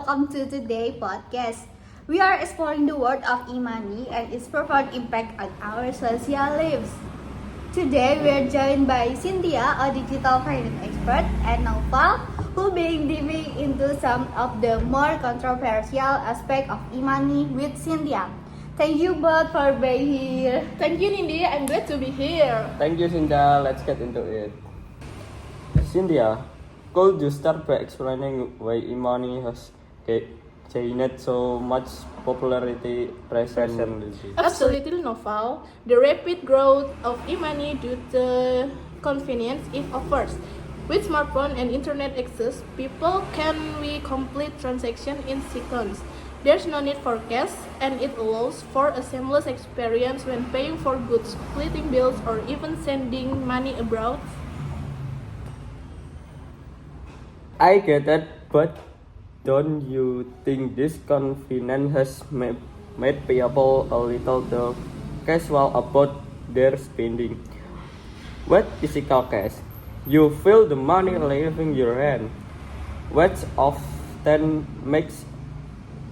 welcome to today's podcast. We are exploring the world of e-money and its profound impact on our social lives. Today, we are joined by Cynthia, a digital finance expert, and Naufal, who will be diving into some of the more controversial aspects of e-money with Cynthia. Thank you both for being here. Thank you, Nindi. I'm glad to be here. Thank you, Cynthia. Let's get into it. Cynthia, could you start by explaining why e-money has gained so much popularity recently? Absolutely, Novel. The rapid growth of e-money due to convenience it offers. With smartphone and internet access, people can complete transactions in seconds. There's no need for cash, and it allows for a seamless experience when paying for goods, splitting bills, or even sending money abroad. I get that, but don't you think this convenience has made people a little too casual about their spending? What physical cash? You feel the money leaving your hand, which often makes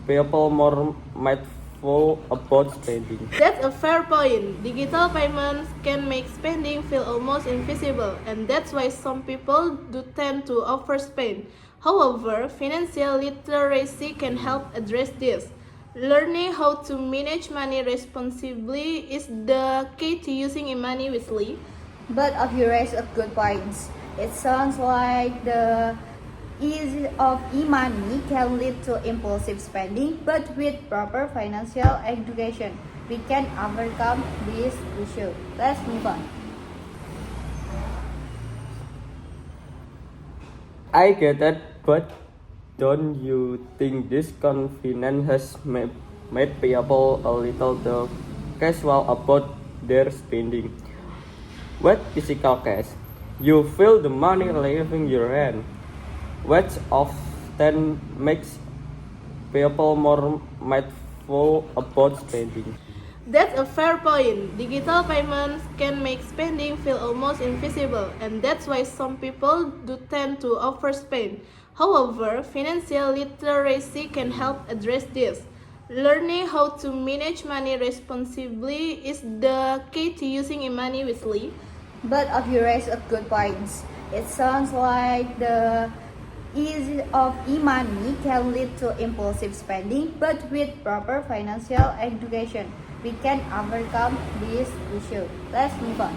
people more mindful about spending. That's a fair point. Digital payments can make spending feel almost invisible, and that's why some people do tend to overspend. However, financial literacy can help address this. Learning how to manage money responsibly is the key to using e-money wisely. Both of you raise up good points. It sounds like the ease of e-money can lead to impulsive spending, but with proper financial education, we can overcome this issue. Let's move on. I get that, but don't you think this convenience has made people a little too casual about their spending? With physical cash, you feel the money leaving your hand, which often makes people more mindful about spending. That's a fair point. Digital payments can make spending feel almost invisible, and that's why some people do tend to overspend. However, financial literacy can help address this. Learning how to manage money responsibly is the key to using e-money wisely. Both of you raise up good points. It sounds like the ease of e-money can lead to impulsive spending, but with proper financial education, we can overcome this issue. Let's move on.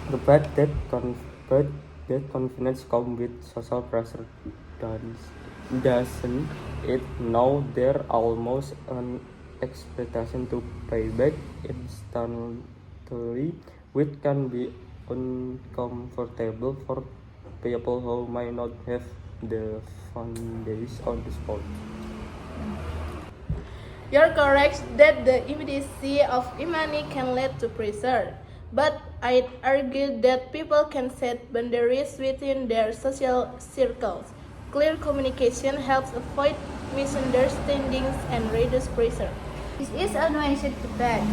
The fact that confidence comes with social pressure doesn't it? Now there almost an expectation to pay back instantly, which can be uncomfortable for people who might not have the funds on the spot. You're correct that the immediacy of e-money can lead to pressure, but I'd argue that people can set boundaries within their social circles. Clear communication helps avoid misunderstandings and reduce pressure. This is a nuanced debate.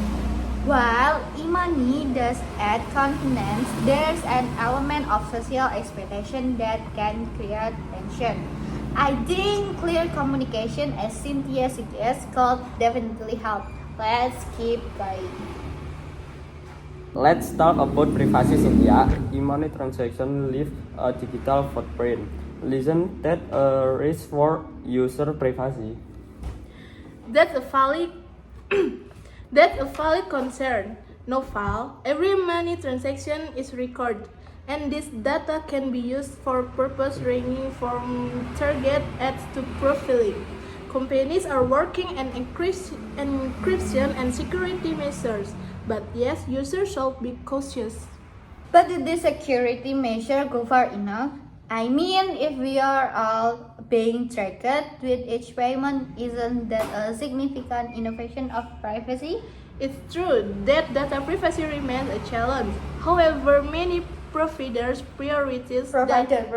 While e-money does add confidence, there's an element of social expectation that can create tension. I think clear communication, as Cynthia suggests, could definitely help. Let's keep going. Let's talk about privacy, Cynthia. E-money transaction leave a digital footprint. Isn't that a risk for user privacy? That's a valid That's a valid concern. No file. Every money transaction is recorded, and this data can be used for purpose ranging from target ads to profiling. Companies are working on encryption and security measures, but yes, users should be cautious. But did this security measure go far enough? I mean, if we are all being tracked with each payment, isn't that a significant innovation of privacy? It's true that data privacy remains a challenge. However, many providers priorities Provider.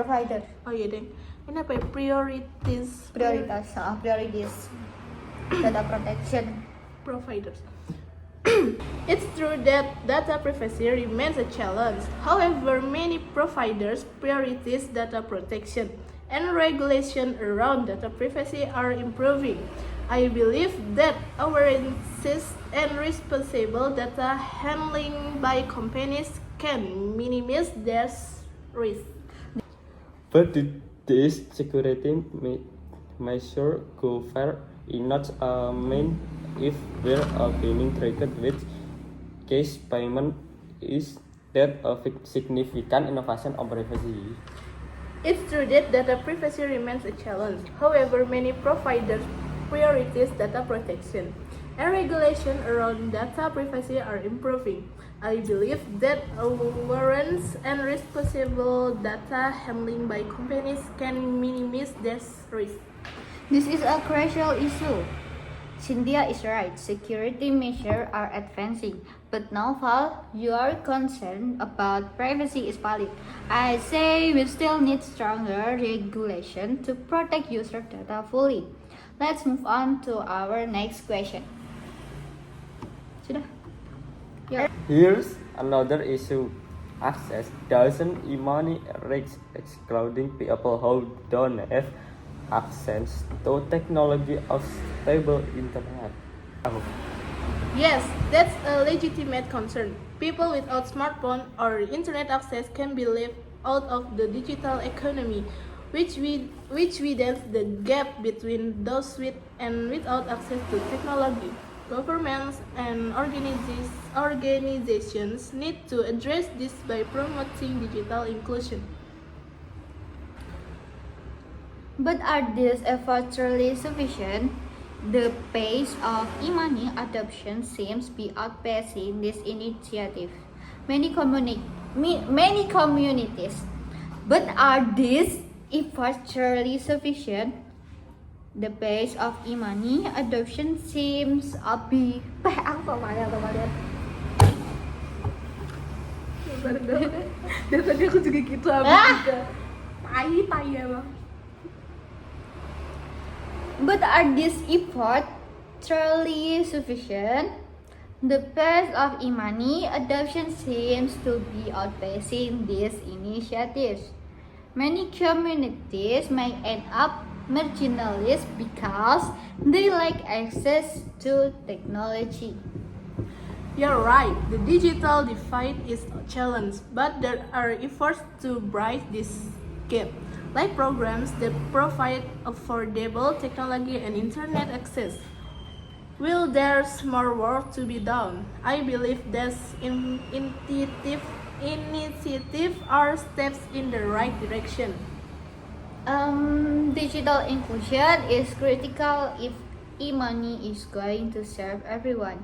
Oh iya deh. Ini apa ya? Priorities Priorities data protection. providers. It's true that data privacy remains a challenge. However, many providers prioritize data protection, and regulation around data privacy are improving. I believe that awareness and responsible data handling by companies can minimize their risk. But these security measures go far enough. If we're being triggered with cash payment, is that a significant innovation on privacy? It's true that data privacy remains a challenge. However, many providers prioritize data protection, and regulation around data privacy are improving. I believe that awareness and responsible data handling by companies can minimize this risk. This is a crucial issue. Cynthia is right. Security measures are advancing, but Naufal, your concern about privacy is valid. I say we still need stronger regulation to protect user data fully. Let's move on to our next question. Sudah? Ya. Here's another issue. Access doesn't e-money risks excluding people who don't have access to technology or stable internet. Yes, that's a legitimate concern. People without smartphone or internet access can be left out of the digital economy, which widens the gap between those with and without access to technology. Governments and organizations need to address this by promoting digital inclusion. But are these efforts really sufficient? The pace of e-money adoption seems to be outpacing this initiative. Many communities. But are these efforts really sufficient? The pace of e-money adoption seems to be Dari tadi aku juga gitu tai emang. But are these efforts truly sufficient? The pace of e-money adoption seems to be outpacing these initiatives. Many communities may end up marginalized because they lack access to technology. You're right, the digital divide is a challenge, but there are efforts to bridge this gap, like programs that provide affordable technology and internet access. Will there's more work to be done? I believe these initiatives are steps in the right direction. Digital inclusion is critical if e-money is going to serve everyone.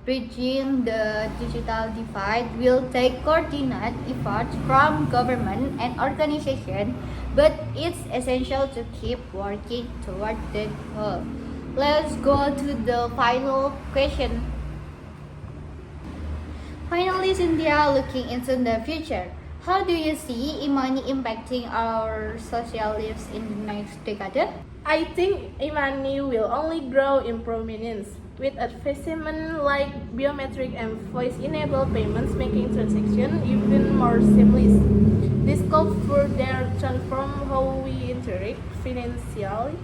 Bridging the digital divide will take coordinated efforts from government and organizations, but it's essential to keep working toward that goal. Let's go to the final question. Finally, Cynthia, looking into the future, how do you see e-money impacting our social lives in the next decade? I think e-money will only grow in prominence, with advancements like biometric and voice-enabled payments making transactions even more seamless. This could further transform how we interact financially,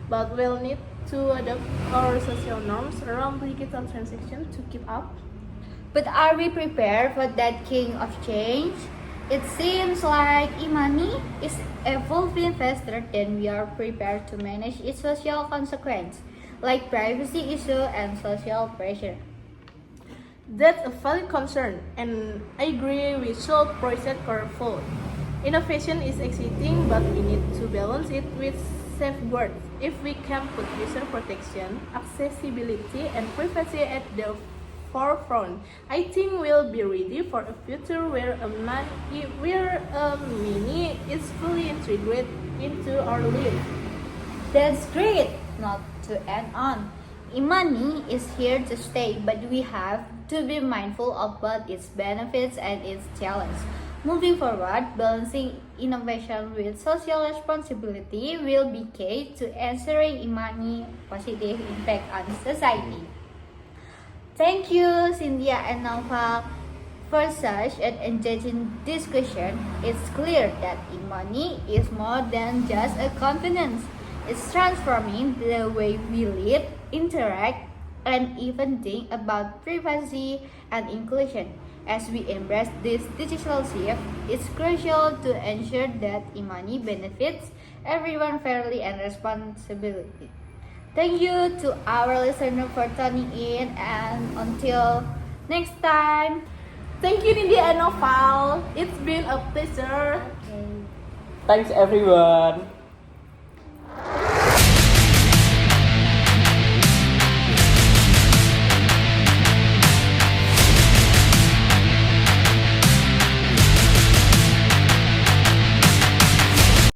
but we'll need to adapt our social norms around digital transactions to keep up. But are we prepared for that kind of change? It seems like e-money is evolving faster than we are prepared to manage its social consequences, like privacy issues and social pressure. That's a valid concern, and I agree we should proceed carefully. Innovation is exciting, but we need to balance it with safeguards. If we can put user protection, accessibility, and privacy at the forefront, I think we'll be ready for a future where a mini is fully integrated into our lives. That's great! Not to end on. E-money is here to stay, but we have to be mindful of both its benefits and its challenges. Moving forward, balancing innovation with social responsibility will be key to ensuring e-money positive impact on society. Thank you, Cynthia and Naufal, For such an engaging discussion, it's clear that e-money is more than just a convenience. It's transforming the way we live, interact, and even think about privacy and inclusion. As we embrace this digital shift, it's crucial to ensure that e-money benefits everyone fairly and responsibly. Thank you to our listener for tuning in, and until next time. Thank you, Nindya and Noval. It's been a pleasure. Okay. Thanks everyone.